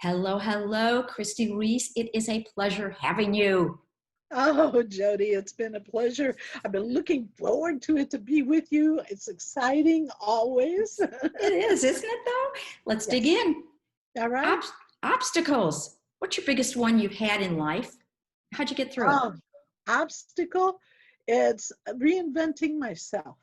Hello, hello, Christi Reese. It is a pleasure having you. Oh, Jody, it's been a pleasure. I've been looking forward to it to be with you. It's exciting always. It is, isn't it though? Let's dig Yes. in. All right. Ob- Obstacles. What's your biggest one you've had in life? How'd you get through it? Um, Obstacle, it's reinventing myself,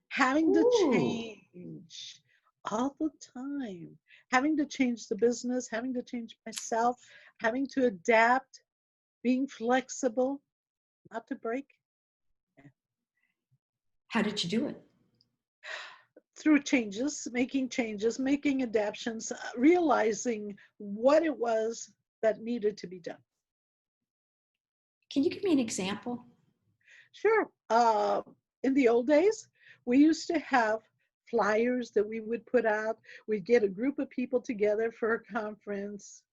having to Ooh. change all the time, having to change the business, having to change myself, having to adapt, being flexible, not to break. How did you do it? Through changes, making adaptations, realizing what it was that needed to be done. Can you give me an example? Sure. In the old days, we used to have flyers that we would put out. We'd get a group of people together for a conference,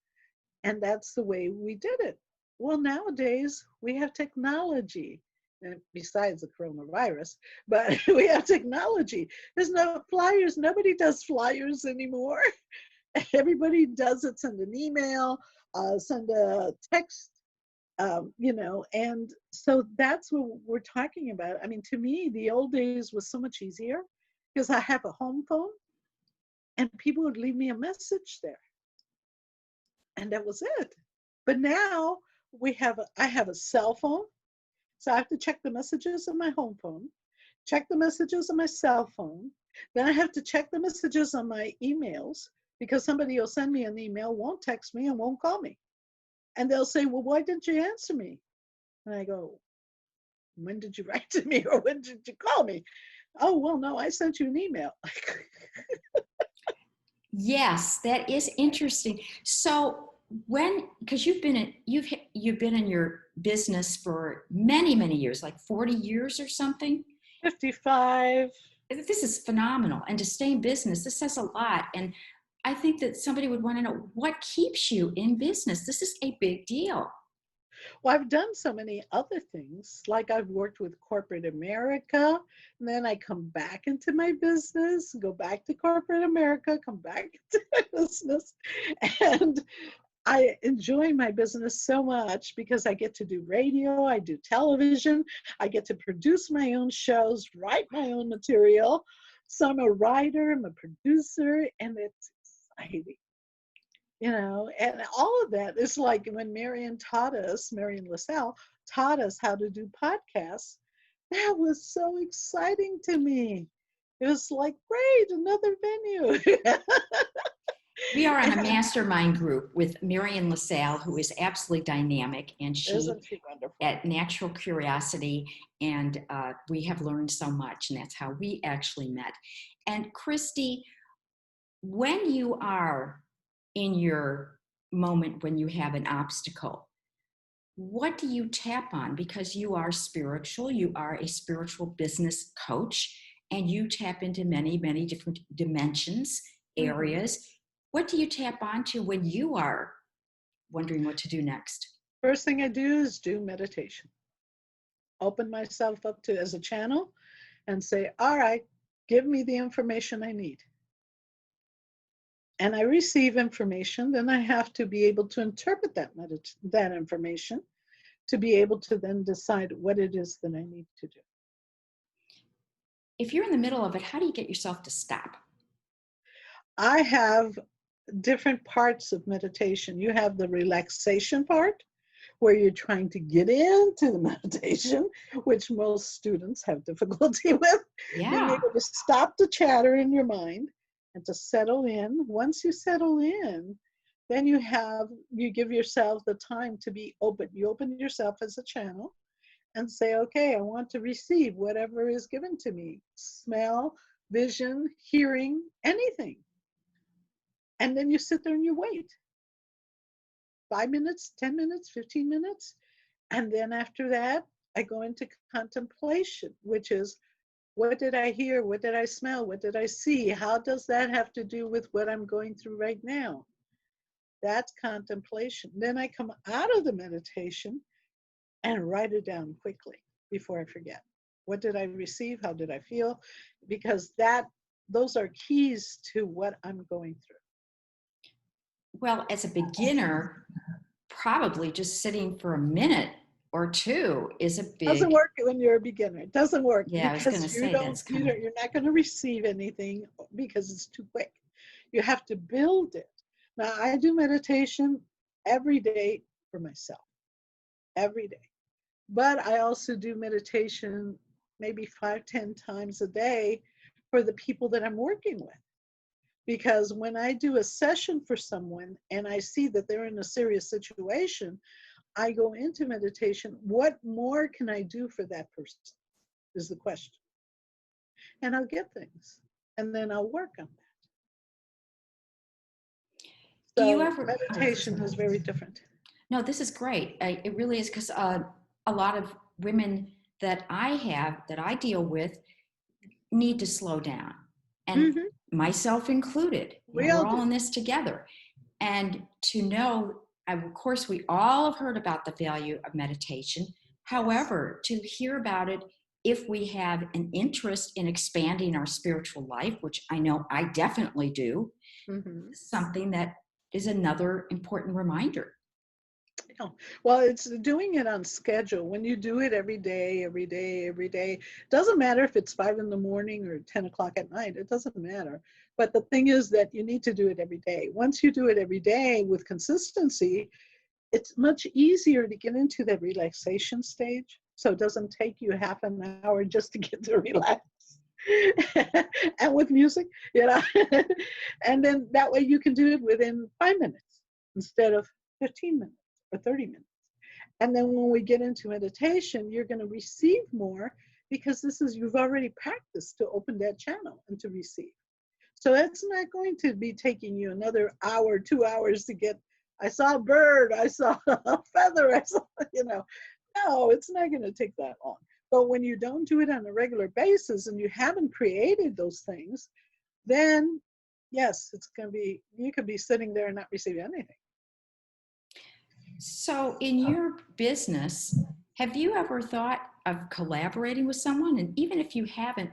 and that's the way we did it. Well, nowadays, we have technology. And besides the coronavirus, but we have technology. There's no flyers. Nobody does flyers anymore. Everybody does it. Send an email, send a text, and so that's what we're talking about. I mean, to me, the old days was so much easier because I have a home phone and people would leave me a message there, and that was it. But now I have a cell phone, so I have to check the messages on my home phone, check the messages on my cell phone. Then I have to check the messages on my emails because somebody will send me an email, won't text me, and won't call me. And they'll say, well, why didn't you answer me? And I go, when did you write to me or when did you call me? Oh, well, no, I sent you an email. Yes, that is interesting. So because you've been in your business for many, many years, like 40 years or something. 55. This is phenomenal. And to stay in business, this says a lot. And I think that somebody would want to know what keeps you in business. This is a big deal. Well, I've done so many other things. Like I've worked with corporate America, and then I come back into my business, go back to corporate America, come back into my business. And I enjoy my business so much because I get to do radio, I do television, I get to produce my own shows, write my own material. So I'm a writer, I'm a producer, and it's exciting. And all of that is like when Marion LaSalle taught us how to do podcasts. That was so exciting to me. It was like, great, another venue. We are on a And mastermind group with Marion LaSalle, who is absolutely dynamic, and she isn't she wonderful? at Natural Curiosity, and we have learned so much, and that's how we actually met. And Christy, when you are in your moment when you have an obstacle, what do you tap on? Because you are spiritual, you are a spiritual business coach, and you tap into many, many different dimensions, Hmm. areas. What do you tap onto when you are wondering what to do next? First thing I do is do meditation. Open myself up to as a channel and say, all right, give me the information I need. And I receive information, then I have to be able to interpret that information to be able to then decide what it is that I need to do. If you're in the middle of it, how do you get yourself to stop? I have different parts of meditation. You have the relaxation part where you're trying to get into the meditation, which most students have difficulty with, being Yeah. able to stop the chatter in your mind and to settle in. Once you settle in, then you give yourself the time to be open. You open yourself as a channel and say, okay, I want to receive whatever is given to me, smell, vision, hearing, anything. And then you sit there and you wait 5 minutes, 10 minutes, 15 minutes. And then after that, I go into contemplation, which is, what did I hear? What did I smell? What did I see? How does that have to do with what I'm going through right now? That's contemplation. Then I come out of the meditation and write it down quickly before I forget. What did I receive? How did I feel? Because those are keys to what I'm going through. Well, as a beginner, probably just sitting for a minute or two is a Doesn't big, work when you're a beginner. It doesn't work yeah, I was going to because say that's kind of, you're not going to receive anything because it's too quick. You have to build it. Now, I do meditation every day for myself, every day. But I also do meditation maybe 5, 10 times a day for the people that I'm working with. Because when I do a session for someone and I see that they're in a serious situation, I go into meditation. What more can I do for that person? Is the question. And I'll get things. And then I'll work on that. do you So ever, oh, meditation sorry. is very different. No, this is great. It really is because a lot of women that I have, that I deal with, need to slow down, and Hmm. myself included. We We're all all do. in this together. And to know, of course, we all have heard about the value of meditation. Yes. However, to hear about it, if we have an interest in expanding our spiritual life, which I know I definitely do, Hmm. something that is another important reminder. Yeah. Well, it's doing it on schedule. When you do it every day, every day, every day, doesn't matter if it's 5 in the morning or 10 o'clock at night, it doesn't matter. But the thing is that you need to do it every day. Once you do it every day with consistency, it's much easier to get into that relaxation stage. So it doesn't take you half an hour just to get to relax. And with music, you know, and then that way you can do it within 5 minutes instead of 15 minutes or 30 minutes. And then when we get into meditation, you're going to receive more because this is, you've already practiced to open that channel and to receive. So it's not going to be taking you another hour, 2 hours to get, I saw a bird, I saw a feather, I saw, you know, no, it's not going to take that long. But when you don't do it on a regular basis and you haven't created those things, then yes, it's going to be, you could be sitting there and not receive anything. So, in your business, have you ever thought of collaborating with someone? And even if you haven't,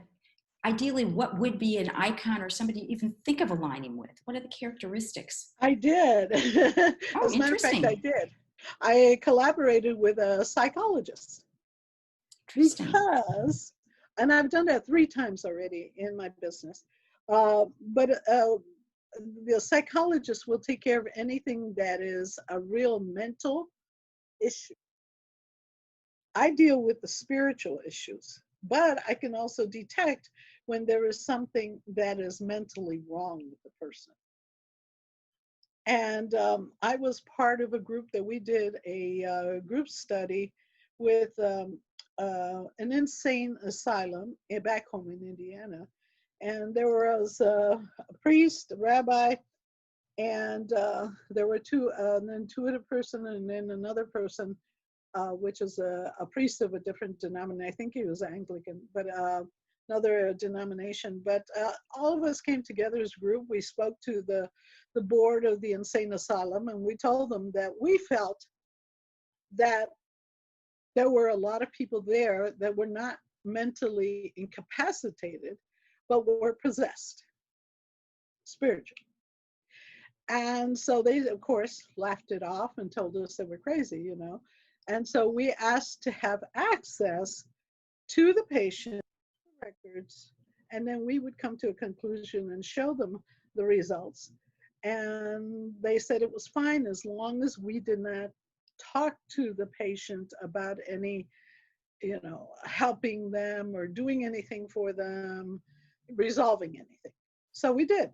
ideally, what would be an icon or somebody you even think of aligning with? What are the characteristics? I did. Oh, As a matter of fact, I interesting. did. I collaborated with a psychologist Interesting. because, and I've done that 3 times already in my business, but the psychologist will take care of anything that is a real mental issue. I deal with the spiritual issues, but I can also detect when there is something that is mentally wrong with the person. And I was part of a group that we did a group study with an insane asylum back home in Indiana. And there was a priest, a rabbi, and there were two, an intuitive person and then another person, which is a priest of a different denomination. I think he was Anglican, but another denomination. But all of us came together as a group. We spoke to the board of the insane asylum, and we told them that we felt that there were a lot of people there that were not mentally incapacitated, but were possessed spiritually. And so they, of course, laughed it off and told us that we're crazy, you know. And so we asked to have access to the patient records, and then we would come to a conclusion and show them the results. And they said it was fine as long as we did not talk to the patient about any, you know, helping them or doing anything for them, resolving anything. So we did.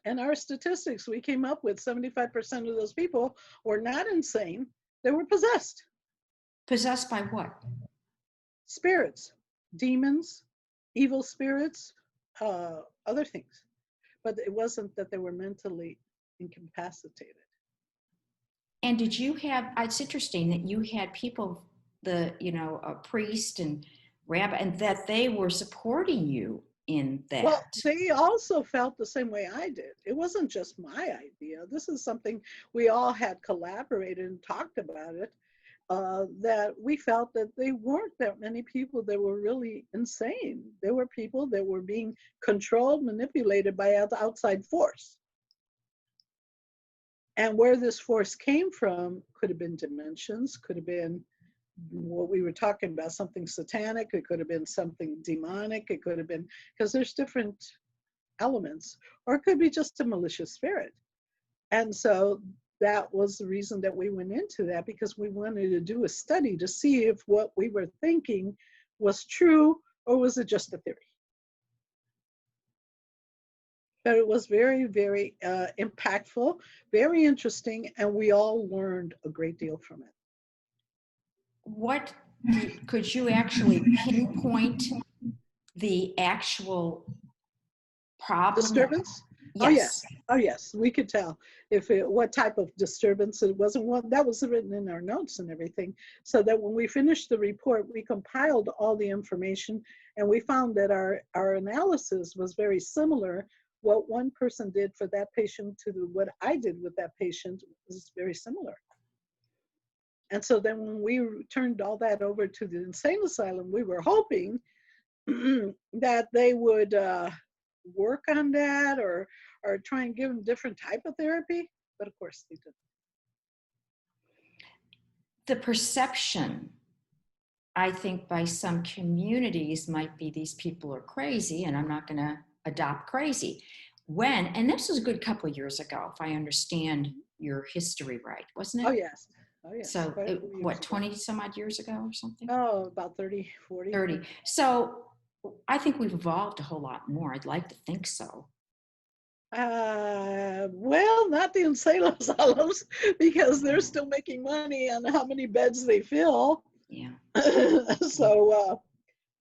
And our statistics, we came up with 75% of those people were not insane, they were possessed. Possessed by what? Spirits, demons, evil spirits, other things. But it wasn't that they were mentally incapacitated. And did you have, it's interesting that you had people, a priest and rabbi, and that they were supporting you in Well, that. they also felt the same way I did. It wasn't just my idea. This is something we all had collaborated and talked about it. That we felt that they weren't that many people that were really insane. There were people that were being controlled, manipulated by outside force. And where this force came from could have been dimensions, could have been what we were talking about, something satanic, it could have been something demonic, it could have been, because there's different elements, or it could be just a malicious spirit. And so that was the reason that we went into that, because we wanted to do a study to see if what we were thinking was true or was it just a theory. But it was very, very impactful, very interesting, and we all learned a great deal from it. What could you actually pinpoint the actual problem? Disturbance? Oh Yes. yes, oh yes, we could tell if it, what type of disturbance it was, and what that was written in our notes and everything, so that when we finished the report, we compiled all the information, and we found that our analysis was very similar. What one person did for that patient to what I did with that patient was very similar. And so then when we turned all that over to the insane asylum, we were hoping that they would work on that, or try and give them different type of therapy, but of course they didn't. The perception, I think, by some communities might be these people are crazy, and I'm not going to adopt crazy. When, and this was a good couple of years ago, if I understand your history right, wasn't it? Oh yes, oh yes. So what, 20 some odd years ago or something? Oh, about 30, 40. 30. So I think we've evolved a whole lot more. I'd like to think so. Well, not the insane asylums, because they're still making money on how many beds they fill. Yeah. So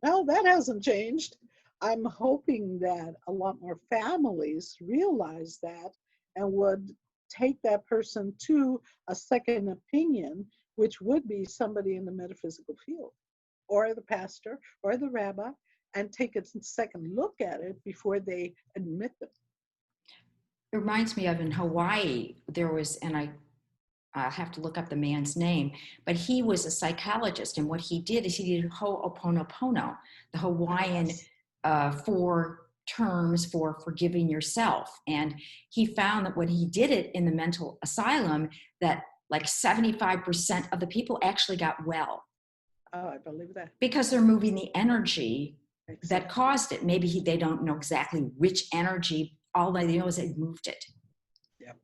no, that hasn't changed. I'm hoping that a lot more families realize that and would take that person to a second opinion, which would be somebody in the metaphysical field, or the pastor, or the rabbi, and take a second look at it before they admit them. It reminds me of in Hawaii, there was, and I have to look up the man's name, but he was a psychologist. And what he did is he did Ho'oponopono, the Hawaiian four terms for forgiving yourself. And he found that when he did it in the mental asylum, that like 75% of the people actually got well. Oh, I believe that. Because they're moving the energy Exactly. that caused it. Maybe they don't know exactly which energy, all they know is they moved it. Yep.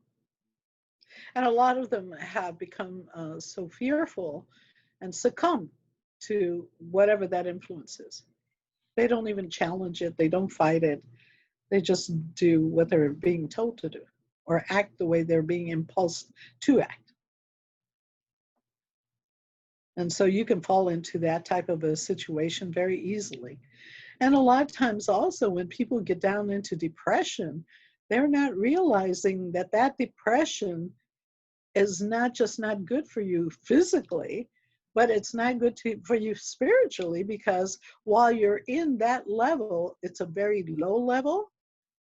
And a lot of them have become so fearful and succumb to whatever that influence is. They don't even challenge it. They don't fight it. They just do what they're being told to do, or act the way they're being impulsed to act. And so you can fall into that type of a situation very easily. And a lot of times also when people get down into depression, they're not realizing that that depression is not just not good for you physically, but it's not good for you spiritually, because while you're in that level, it's a very low level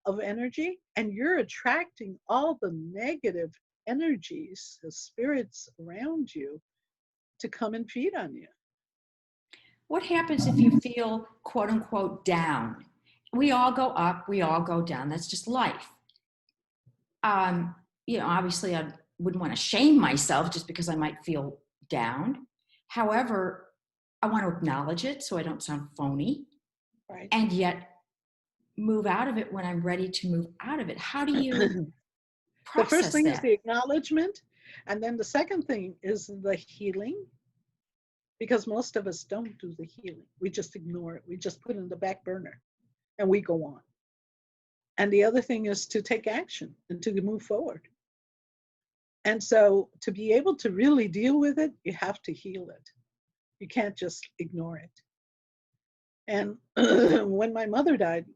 of energy, and you're attracting all the negative energies, the spirits around you, to come and feed on you. What happens if you feel quote unquote down? We all go up, we all go down. That's just life. Obviously I wouldn't want to shame myself just because I might feel down. However, I want to acknowledge it so I don't sound phony. Right. And yet move out of it when I'm ready to move out of it. How do you The first thing that? is the acknowledgement, and then the second thing is the healing, because most of us don't do the healing. We just ignore it. We just put it in the back burner and we go on. And the other thing is to take action and to move forward. And so to be able to really deal with it, you have to heal it. You can't just ignore it. And when my mother died,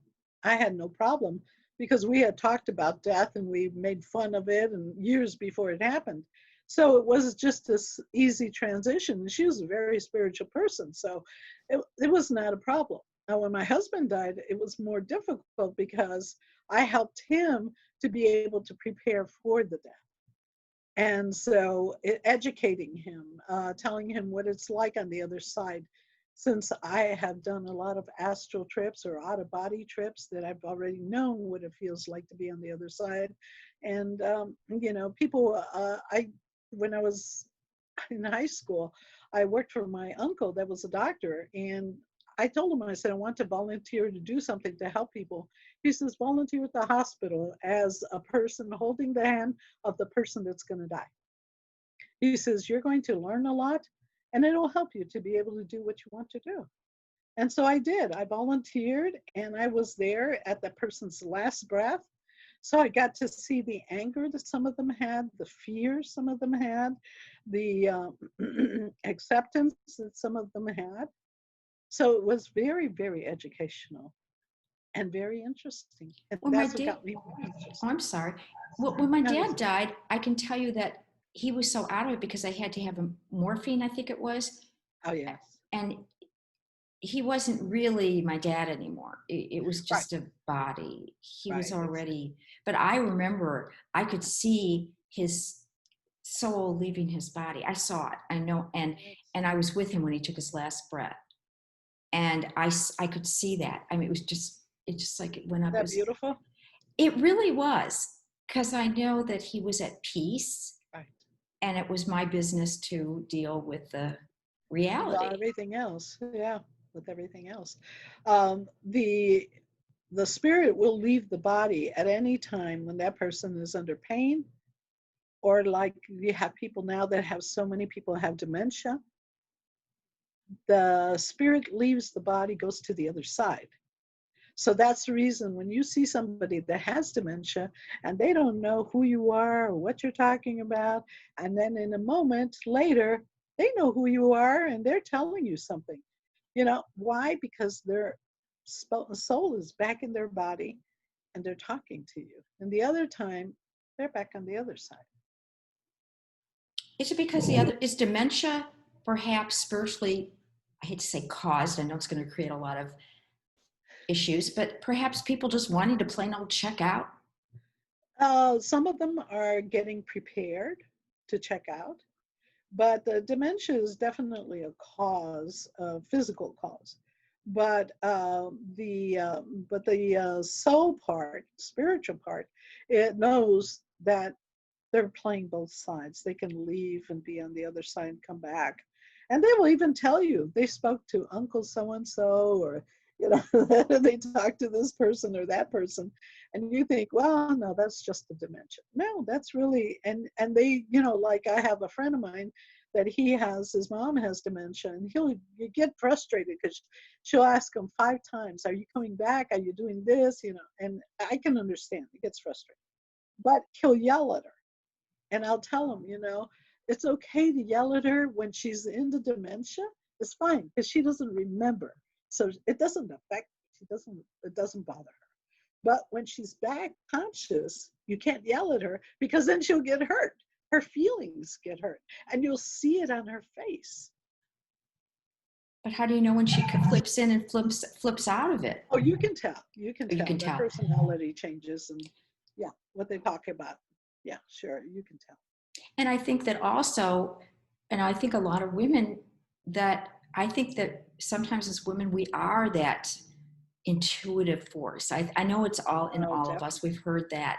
I had no problem, because we had talked about death and we made fun of it, and years before it happened. So it was just this easy transition. And she was a very spiritual person, so it was not a problem. Now, when my husband died, it was more difficult, because I helped him to be able to prepare for the death. And so educating him, telling him what it's like on the other side, since I have done a lot of astral trips or out of body trips, that I've already known what it feels like to be on the other side. And, people, when I was in high school, I worked for my uncle that was a doctor. And I told him, I said, I want to volunteer to do something to help people. He says, volunteer at the hospital as a person holding the hand of the person that's going to die. He says, you're going to learn a lot and it'll help you to be able to do what you want to do. And so I did. I volunteered and I was there at that person's last breath. So I got to see the anger that some of them had, the fear some of them had, the acceptance that some of them had. So it was very, very educational and very interesting. And When my that's what dad, got me more oh, interested. I'm sorry. Well, when my No, dad died, I can tell you that he was so out of it because I had to have a morphine, I think it was. oh, yes. And he wasn't really my dad anymore. It was Right, just a body. He was right. already, but I remember I could see his soul leaving his body. I saw it. I know. And I was with him when he took his last breath. And I could see that. I mean, it just like it went Isn't up. that beautiful? It really was, because I know that he was at peace Right. and it was my business to deal with the Well, reality. everything else, yeah, with everything else. The spirit will leave the body at any time when that person is under pain, or like you have people now that have so many people have dementia. The spirit leaves the body, goes to the other side. So that's the reason when you see somebody that has dementia and they don't know who you are or what you're talking about, and then in a moment later, they know who you are and they're telling you something. You know, why? Because their soul is back in their body and they're talking to you. And the other time, they're back on the other side. Is it because is dementia perhaps spiritually, I hate to say caused, I know it's going to create a lot of issues, but perhaps people just wanting to plain old check out? Some of them are getting prepared to check out, but the dementia is definitely a cause, a physical cause. But the soul part, spiritual part, it knows that they're playing both sides. They can leave and be on the other side and come back. And they will even tell you they spoke to Uncle so and so, or they talked to this person or that person. And you think, well, no, that's just the dementia. No, that's really, and they, like I have a friend of mine that his mom has dementia, and you get frustrated because she'll ask him 5 times, are you coming back? Are you doing this? And I can understand, it gets frustrated. But he'll yell at her. And I'll tell them, it's okay to yell at her when she's in the dementia. It's fine because she doesn't remember. So it doesn't affect, it doesn't bother her. But when she's back conscious, you can't yell at her because then she'll get hurt. Her feelings get hurt and you'll see it on her face. But how do you know when she flips in and flips out of it? Oh, you can tell. You can Or you tell. can Their tell. personality changes and yeah, what they talk about. Yeah, sure, you can tell. And I think that also, and I think a lot of women I think that sometimes as women, we are that intuitive force. I know it's all in Oh, all of us. definitely, We've heard that.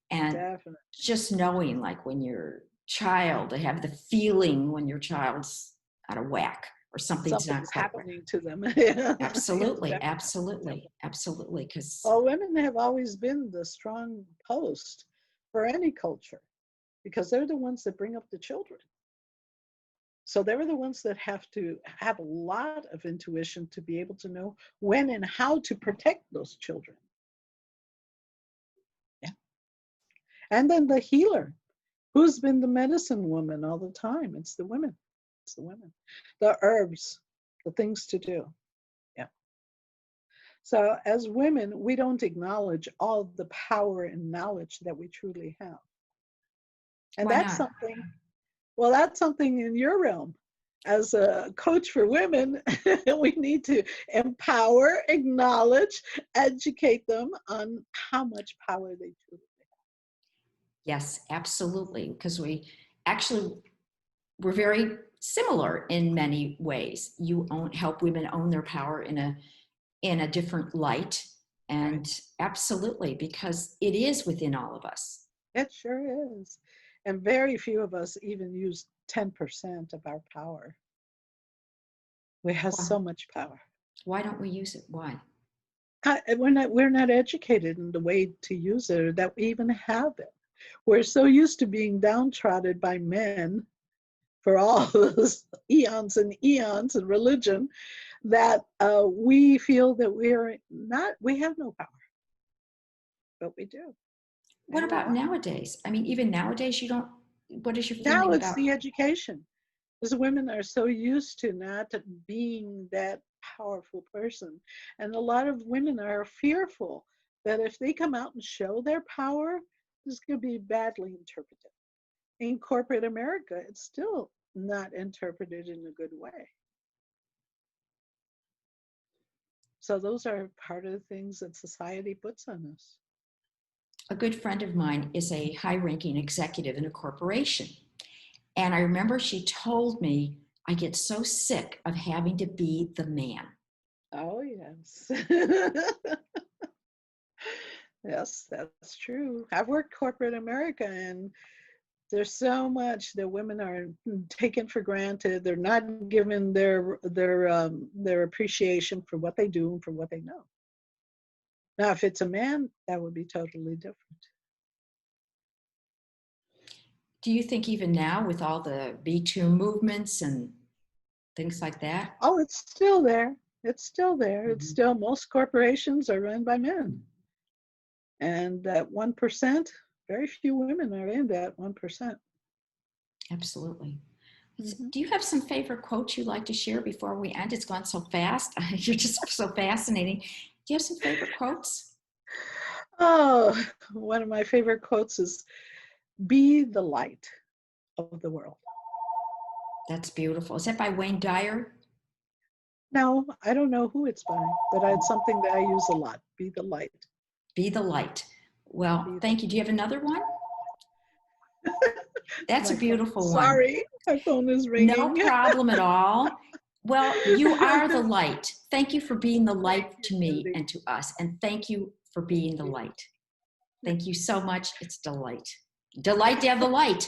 And definitely. just knowing, like when your child, they have the feeling when your child's out of whack or something's not Something's quite right. happening to them. Yes, Absolutely, definitely, absolutely, definitely. absolutely. Because Well, women have always been the strong post for any culture because they're the ones that bring up the children. So they're the ones that have to have a lot of intuition to be able to know when and how to protect those children. Yeah. And then the healer. Who's been the medicine woman all the time? It's the women. It's the women. The herbs, the things to do. Yeah. So as women, we don't acknowledge all the power and knowledge that we truly have. And why that's not? something, well, that's something in your realm. As a coach for women, we need to empower, acknowledge, educate them on how much power they truly have. Yes, absolutely. Because we actually, we're very similar in many ways. You help women own their power in a different light. Right. And absolutely, because it is within all of us. It sure is. And very few of us even use 10% of our power. We have Wow. so much power. Why don't we use it? Why? We're not educated in the way to use it, or that we even have it. We're so used to being downtrodden by men for all those eons and eons of religion that we feel that we have no power, but we do. What And about why? nowadays? I mean, even nowadays, you don't, what is your Now feeling it's about? the education. Because women are so used to not being that powerful person. And a lot of women are fearful that if they come out and show their power, this could be badly interpreted. In corporate America, it's still not interpreted in a good way. So those are part of the things that society puts on us. A good friend of mine is a high ranking executive in a corporation. And I remember she told me, I get so sick of having to be the man. Oh, yes. Yes, that's true. I've worked corporate America, and there's so much that women are taken for granted. They're not given their appreciation for what they do and for what they know. Now, if it's a man, that would be totally different. Do you think even now with all the Me Too movements and things like that? Oh, it's still there. It's still there. It's Mhm. still, most corporations are run by men. And that 1%, very few women are in that 1%. Absolutely. Hmm. Do you have some favorite quotes you'd like to share before we end? It's gone so fast. You're just so fascinating. Do you have some favorite quotes? Oh, one of my favorite quotes is, be the light of the world. That's beautiful. Is that by Wayne Dyer? Now, I don't know who it's by, but it's something that I use a lot. Be the light. Be the light. Well, Be the thank you. Do you have another one? It's That's a my phone. beautiful one. Sorry, my phone is No ringing. problem at all. Well, you are the light. Thank you for being the Thank light you, to me Judy. and to us. And thank you for Thank being the you. light. Thank you so much. It's delight. Delight to have the light.